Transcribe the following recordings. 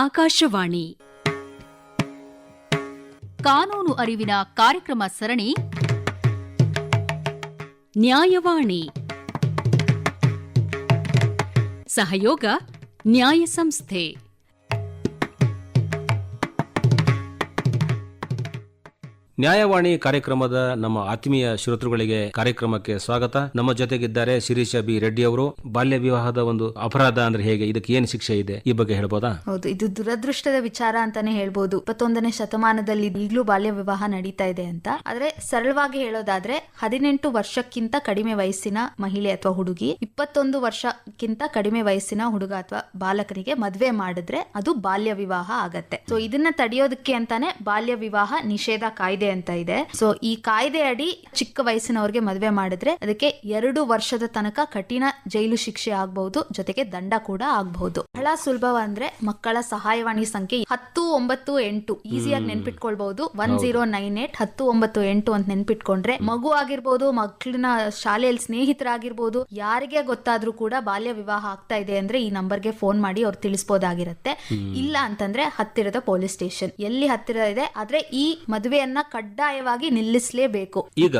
ಆಕಾಶವಾಣಿ ಕಾನೂನು ಅರಿವಿನ ಕಾರ್ಯಕ್ರಮ ಸರಣಿ ನ್ಯಾಯವಾಣಿ. ಸಹಯೋಗ ನ್ಯಾಯ ಸಂಸ್ಥೆ. ನ್ಯಾಯವಾಣಿ ಕಾರ್ಯಕ್ರಮದ ನಮ್ಮ ಆತ್ಮೀಯ ಶ್ರೋತೃಗಳಿಗೆ ಕಾರ್ಯಕ್ರಮಕ್ಕೆ ಸ್ವಾಗತ. ನಮ್ಮ ಜೊತೆಗಿದ್ದಾರೆ ಶಿರೀಷ ಬಿ ರೆಡ್ಡಿ ಅವರು. ಬಾಲ್ಯ ವಿವಾಹದ ಒಂದು ಅಪರಾಧ ಅಂದ್ರೆ ಹೇಗೆ, ಇದಕ್ಕೆ ಏನು ಶಿಕ್ಷೆ ಇದೆ, ಈ ಬಗ್ಗೆ ಹೇಳ್ಬೋದಾ? ಹೌದು, ಇದು ದುರದೃಷ್ಟದ ವಿಚಾರ ಅಂತಾನೆ ಹೇಳ್ಬೋದು. 21ನೇ ಶತಮಾನದಲ್ಲಿ ಈಗಲೂ ಬಾಲ್ಯ ವಿವಾಹ ನಡೀತಾ ಇದೆ ಅಂತ. ಆದ್ರೆ ಸರಳವಾಗಿ ಹೇಳೋದಾದ್ರೆ 18 ವರ್ಷಕ್ಕಿಂತ ಕಡಿಮೆ ವಯಸ್ಸಿನ ಮಹಿಳೆ ಅಥವಾ ಹುಡುಗಿ 21 ವರ್ಷಕ್ಕಿಂತ ಕಡಿಮೆ ವಯಸ್ಸಿನ ಹುಡುಗ ಅಥವಾ ಬಾಲಕನಿಗೆ ಮದ್ವೆ ಮಾಡಿದ್ರೆ ಅದು ಬಾಲ್ಯ ವಿವಾಹ ಆಗತ್ತೆ. ಸೊ ಇದನ್ನ ತಡೆಯೋದಕ್ಕೆ ಅಂತಾನೆ ಬಾಲ್ಯ ವಿವಾಹ ನಿಷೇಧ ಕಾಯ್ದೆ ಅಂತ ಇದೆ. ಸೊ ಈ ಕಾಯ್ದೆ ಅಡಿ ಚಿಕ್ಕ ವಯಸ್ಸಿನವರಿಗೆ ಮದುವೆ ಮಾಡಿದ್ರೆ ಅದಕ್ಕೆ 2 ವರ್ಷದ ತನಕ ಕಠಿಣ ಜೈಲು ಶಿಕ್ಷೆ ಆಗಬಹುದು, ಜೊತೆಗೆ ದಂಡ ಕೂಡ ಆಗಬಹುದು. ಬಹಳ ಸುಲಭ ಅಂದ್ರೆ ಮಕ್ಕಳ ಸಹಾಯವಾಣಿ ಸಂಖ್ಯೆ 1098 ಈಸಿಯಾಗಿ ನೆನ್ಪಿಟ್ಕೊಳ್ಬಹುದು. 1098 1098 ಅಂತ ನೆನ್ಪಿಟ್ಕೊಂಡ್ರೆ ಮಗು ಆಗಿರ್ಬೋದು, ಮಕ್ಕಳನ್ನ ಶಾಲೆಯಲ್ಲಿ ಸ್ನೇಹಿತರಾಗಿರ್ಬೋದು, ಯಾರಿಗೆ ಗೊತ್ತಾದ್ರೂ ಕೂಡ ಬಾಲ್ಯ ವಿವಾಹ ಆಗ್ತಾ ಇದೆ ಅಂದ್ರೆ ಈ ನಂಬರ್ಗೆ ಫೋನ್ ಮಾಡಿ ಅವ್ರು ತಿಳಿಸಬಹುದಾಗಿರುತ್ತೆ. ಇಲ್ಲ ಅಂತಂದ್ರೆ ಹತ್ತಿರದ ಪೊಲೀಸ್ ಸ್ಟೇಷನ್ ಎಲ್ಲಿ ಹತ್ತಿರ ಇದೆ ಆದ್ರೆ ಈ ಮದುವೆಯನ್ನ ಕಡ್ಡಾಯವಾಗಿ ನಿಲ್ಲಿಸಲೇಬೇಕು. ಈಗ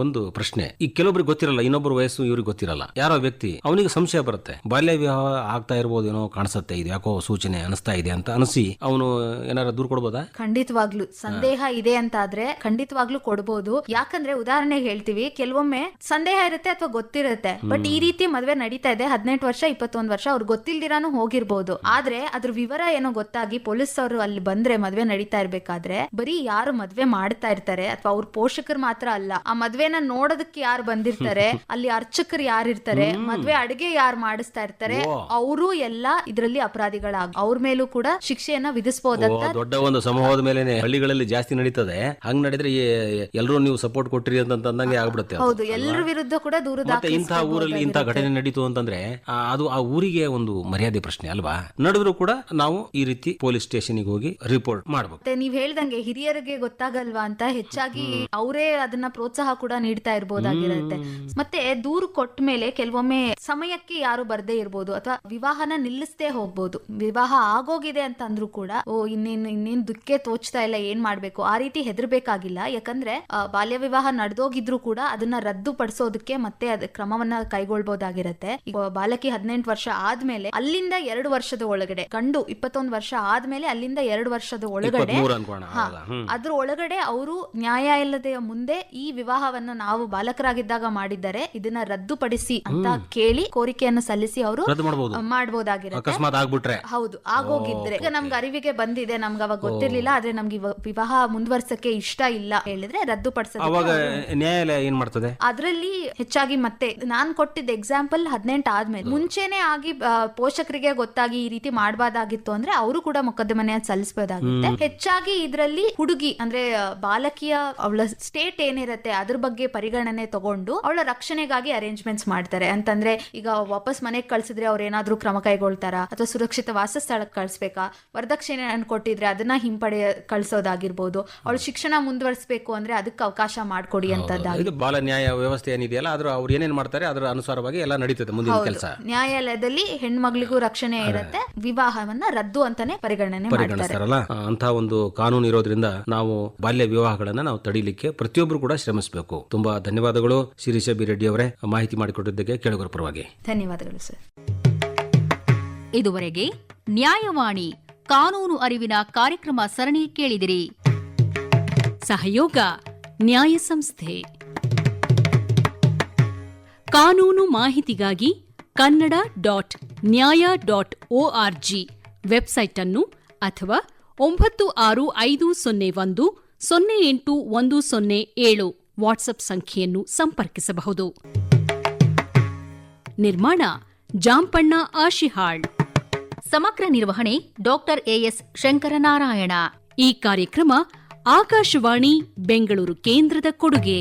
ಒಂದು ಪ್ರಶ್ನೆ, ಈ ಕೆಲವೊಬ್ರಿಗೆ ಗೊತ್ತಿರಲ್ಲ, ಇನ್ನೊಬ್ಬರು ವಯಸ್ಸು ಇವ್ರಿಗೆ ಗೊತ್ತಿರಲ್ಲ. ಯಾರೋ ವ್ಯಕ್ತಿ ಅವನಿಗೆ ಸಂಶಯ ಬರುತ್ತೆ, ಬಾಲ್ಯ ವಿವಾಹ ಆಗ್ತಾ ಇರ್ಬೋದು, ಏನೋ ಕಾಣಿಸುತ್ತೆ, ಇದು ಯಾಕೋ ಸೂಚನೆ ಅನಿಸ್ತಾ ಇದೆ ಅಂತ ಅನಿಸಿ ಅವನು ಏನಾರ ದೂರ ಕೊಡ್ಬೋದಾ? ಖಂಡಿತವಾಗ್ಲು ಸಂದೇಹ ಇದೆ ಅಂತ ಆದ್ರೆ ಖಂಡಿತವಾಗ್ಲೂ ಕೊಡ್ಬೋದು. ಯಾಕಂದ್ರೆ ಉದಾಹರಣೆಗೆ ಹೇಳ್ತೀವಿ, ಕೆಲವೊಮ್ಮೆ ಸಂದೇಹ ಇರುತ್ತೆ ಅಥವಾ ಗೊತ್ತಿರುತ್ತೆ, ಬಟ್ ಈ ರೀತಿ ಮದ್ವೆ ನಡೀತಾ ಇದೆ, 18 ವರ್ಷ 21 ವರ್ಷ ಅವ್ರು ಗೊತ್ತಿಲ್ದಿರಾನು ಹೋಗಿರ್ಬೋದು. ಆದ್ರೆ ಅದ್ರ ವಿವರ ಏನೋ ಗೊತ್ತಾಗಿ ಪೊಲೀಸ್ ಅವರು ಅಲ್ಲಿ ಬಂದ್ರೆ ಮದ್ವೆ ನಡೀತಾ ಇರ್ಬೇಕಾದ್ರೆ ಬರೀ ಯಾರು ಮದ್ವೆ ಮಾಡ್ತಾ ಇರ್ತಾರೆ ಅಥವಾ ಅವ್ರ ಪೋಷಕರು ಮಾತ್ರ ಅಲ್ಲ, ಆ ಮದ್ವೆನ ನೋಡೋದಕ್ಕೆ ಯಾರು ಬಂದಿರ್ತಾರೆ, ಅಲ್ಲಿ ಅರ್ಚಕರು ಯಾರಿರ್ತಾರೆ, ಮದ್ವೆ ಅಡಿಗೆ ಯಾರು ಮಾಡಿಸ್ತಾ ಇರ್ತಾರೆ, ಅವರು ಎಲ್ಲ ಇದರಲ್ಲಿ ಅಪರಾಧಿಗಳಾಗ ಅವ್ರ ಮೇಲೂ ಕೂಡ ಶಿಕ್ಷೆಯನ್ನ ವಿಧಿಸಬಹುದಂತ. ದೊಡ್ಡ ಒಂದು ಸಮೂಹದ ಮೇಲೆ ಹಳ್ಳಿಗಳಲ್ಲಿ ಜಾಸ್ತಿ ನಡೀತದೆ. ಹಂಗ್ ನಡೆದ್ರೆ ಎಲ್ಲರೂ ನೀವು ಸಪೋರ್ಟ್ ಕೊಟ್ಟಿರಿ ಅಂತಂದಂಗೆ ಆಗ್ಬಿಡುತ್ತೆ. ಹೌದು, ಎಲ್ಲರ ವಿರುದ್ಧ ಕೂಡ ದೂರ ದಾಖಲಿಸಬಹುದು. ಇಂತಹ ಊರಲ್ಲಿ ಇಂತಹ ಘಟನೆ ನಡೀತು ಅಂತಂದ್ರೆ ಅದು ಆ ಊರಿಗೆ ಒಂದು ಮರ್ಯಾದೆ ಪ್ರಶ್ನೆ ಅಲ್ವಾ? ನಡೆದ್ರು ಕೂಡ ನಾವು ಈ ರೀತಿ ಪೊಲೀಸ್ ಸ್ಟೇಷನ್ ಹೋಗಿ ರಿಪೋರ್ಟ್ ಮಾಡಬೇಕು. ನೀವ್ ಹೇಳ್ದಂಗೆ ಹಿರಿಯರಿಗೆ ಗೊತ್ತಾಗಲ್ವಾ ಅಂತ ಹೆಚ್ಚಾಗಿ ಅವರೇ ಅದನ್ನ ಪ್ರೋತ್ಸಾಹ ಕೂಡ ನೀಡ್ತಾ ಇರ್ಬೋದಾಗಿರುತ್ತೆ. ಮತ್ತೆ ದೂರು ಕೊಟ್ಟ ಮೇಲೆ ಕೆಲವೊಮ್ಮೆ ಸಮಯಕ್ಕೆ ಯಾರು ಬರ್ದೇ ಇರ್ಬೋದು ಅಥವಾ ವಿವಾಹನ ನಿಲ್ಲಿಸದೇ ಹೋಗ್ಬೋದು. ವಿವಾಹ ಆಗೋಗಿದೆ ಅಂತ ಅಂದ್ರೂ ಕೂಡ ಇನ್ನೇನ್ ದುಃಖೆ ತೋಚ್ತಾ ಇಲ್ಲ, ಏನ್ ಮಾಡ್ಬೇಕು, ಆ ರೀತಿ ಹೆದರ್ಬೇಕಾಗಿಲ್ಲ. ಯಾಕಂದ್ರೆ ಬಾಲ್ಯ ವಿವಾಹ ನಡೆದೋಗಿದ್ರು ಕೂಡ ಅದನ್ನ ರದ್ದು ಪಡಿಸೋದಕ್ಕೆ ಮತ್ತೆ ಕ್ರಮವನ್ನ ಕೈಗೊಳ್ಬಹುದಾಗಿರುತ್ತೆ. ಬಾಲಕಿ 18 ವರ್ಷ ಆದ್ಮೇಲೆ ಅಲ್ಲಿಂದ 2 ವರ್ಷದ ಒಳಗಡೆ, ಗಂಡು 21 ವರ್ಷ ಆದ್ಮೇಲೆ ಅಲ್ಲಿಂದ 2 ವರ್ಷದ ಒಳಗಡೆ, ಅದ್ರ ಒಳಗಡೆ ಅವರು ನ್ಯಾಯಾಲಯದ ಮುಂದೆ ಈ ವಿವಾಹವನ್ನು ನಾವು ಬಾಲಕರಾಗಿದ್ದಾಗ ಮಾಡಿದ್ದಾರೆ, ಇದನ್ನ ರದ್ದುಪಡಿಸಿ ಅಂತ ಕೇಳಿ ಕೋರಿಕೆಯನ್ನು ಸಲ್ಲಿಸಿ ಅವರು ಮಾಡಬಹುದಾಗಿರುತ್ತೆ. ಹೌದು, ಆಗೋಗಿದ್ರೆ ಈಗ ನಮ್ಗೆ ಅರಿವಿಗೆ ಬಂದಿದೆ, ನಮ್ಗೆ ಅವಾಗ ಗೊತ್ತಿರ್ಲಿಲ್ಲ, ಆದ್ರೆ ನಮ್ಗೆ ವಿವಾಹ ಮುಂದುವರ್ಸಕ್ಕೆ ಇಷ್ಟ ಇಲ್ಲ ಹೇಳಿದ್ರೆ ರದ್ದುಪಡಿಸೋದಕ್ಕೆ ನ್ಯಾಯಾಲಯ ಏನ್ ಮಾಡ್ತದೆ? ಅದ್ರಲ್ಲಿ ಹೆಚ್ಚಾಗಿ ಮತ್ತೆ ನಾನ್ ಕೊಟ್ಟಿದ್ದ ಎಕ್ಸಾಂಪಲ್ 18 ಆದ್ಮೇಲೆ ಮುಂಚೆನೆ ಆಗಿ ಪೋಷಕರಿಗೆ ಗೊತ್ತಾಗಿ ಈ ರೀತಿ ಮಾಡಬಾರ್ದಾಗಿತ್ತು ಅಂದ್ರೆ ಅವರು ಕೂಡ ಮೊಕದ್ದಮೆಯನ್ನು ಸಲ್ಲಿಸಬಹುದಾಗುತ್ತೆ. ಹೆಚ್ಚಾಗಿ ಇದರಲ್ಲಿ ಹುಡುಗಿ ಅಂದ್ರೆ ಬಾಲಕಿಯ ಅವಳ ಸ್ಟೇಟ್ ಏನಿರುತ್ತೆ ಅದ್ರ ಬಗ್ಗೆ ಪರಿಗಣನೆ ತಗೊಂಡು ಅವಳ ರಕ್ಷಣೆಗಾಗಿ ಅರೇಂಜ್ಮೆಂಟ್ಸ್ ಮಾಡ್ತಾರೆ. ಅಂತಂದ್ರೆ ಈಗ ವಾಪಸ್ ಮನೆಗೆ ಕಳ್ಸಿದ್ರೆ ಅವ್ರ ಏನಾದ್ರೂ ಕ್ರಮ ಕೈಗೊಳ್ತಾರ, ಅಥವಾ ಸುರಕ್ಷಿತ ವಾಸಸ್ಥಳಕ್ಕೆ ಕಳ್ಸ್ಬೇಕಾ, ವರದಕ್ಷಿಣೆ ಕೊಟ್ಟಿದ್ರೆ ಅದನ್ನ ಹಿಂಪಡೆ ಕಳ್ಸೋದಾಗಿರ್ಬೋದು, ಅವಳ ಶಿಕ್ಷಣ ಮುಂದುವರಿಸಬೇಕು ಅಂದ್ರೆ ಅದಕ್ಕೆ ಅವಕಾಶ ಮಾಡ್ಕೊಡಿ ಅಂತದ್ದು. ಬಾಲ ನ್ಯಾಯ ವ್ಯವಸ್ಥೆ ಏನಿದೆಯಲ್ಲ ಅದ್ರ ಅವ್ರು ಏನೇನ್ ಮಾಡ್ತಾರೆ ಅದರ ಅನುಸಾರವಾಗಿ ಎಲ್ಲ ನಡೀತದೆ ಮುಂದಿನ ಕೆಲಸ. ನ್ಯಾಯಾಲಯದಲ್ಲಿ ಹೆಣ್ಮಗಳಿಗೂ ರಕ್ಷಣೆ ಇರುತ್ತೆ, ವಿವಾಹವನ್ನ ರದ್ದು ಅಂತಾನೆ ಪರಿಗಣನೆ ಮಾಡ್ತಾರಲ್ಲ. ಅಂತ ಒಂದು ಕಾನೂನು ಇರೋದ್ರಿಂದ ನಾವು ಬಾಲ್ಯ ವಿವಾಹಗಳನ್ನ ನಾವು ತಡೀಲಿಕ್ಕೆ ಪ್ರತಿಯೊಬ್ಬರು ಕೂಡ ಶ್ರಮಿಸಬೇಕು. ತುಂಬಾ ಧನ್ಯವಾದಗಳು ಶಿರೀಷ ಬಿ ರೆಡ್ಡಿ ಅವರೇ, ಮಾಹಿತಿ ಮಾಡಿಕೊಟ್ಟಿದ್ದಕ್ಕೆ ಕೇಳುಗರ ಪರವಾಗಿ ಧನ್ಯವಾದಗಳು ಸರ್. ಇದುವರೆಗೆ ನ್ಯಾಯವಾಣಿ ಕಾನೂನು ಅರಿವಿನ ಕಾರ್ಯಕ್ರಮ ಸರಣಿ ಕೇಳಿದಿರಿ. ಸಹಯೋಗ ನ್ಯಾಯ ಸಂಸ್ಥೆ. ಕಾನೂನು ಮಾಹಿತಿಗಾಗಿ kannada.nya.org ವೆಬ್ಸೈಟ್ ಅನ್ನು ಅಥವಾ 965001081007 ವಾಟ್ಸ್ಆಪ್ ಸಂಖ್ಯೆಯನ್ನು ಸಂಪರ್ಕಿಸಬಹುದು. ನಿರ್ಮಾಣ ಜಾಂಪಣ್ಣ ಆಶಿಹಾಳ್. ಸಮಗ್ರ ನಿರ್ವಹಣೆ ಡಾಕ್ಟರ್ ಎಎಸ್ ಶಂಕರನಾರಾಯಣ. ಈ ಕಾರ್ಯಕ್ರಮ ಆಕಾಶವಾಣಿ ಬೆಂಗಳೂರು ಕೇಂದ್ರದ ಕೊಡುಗೆ.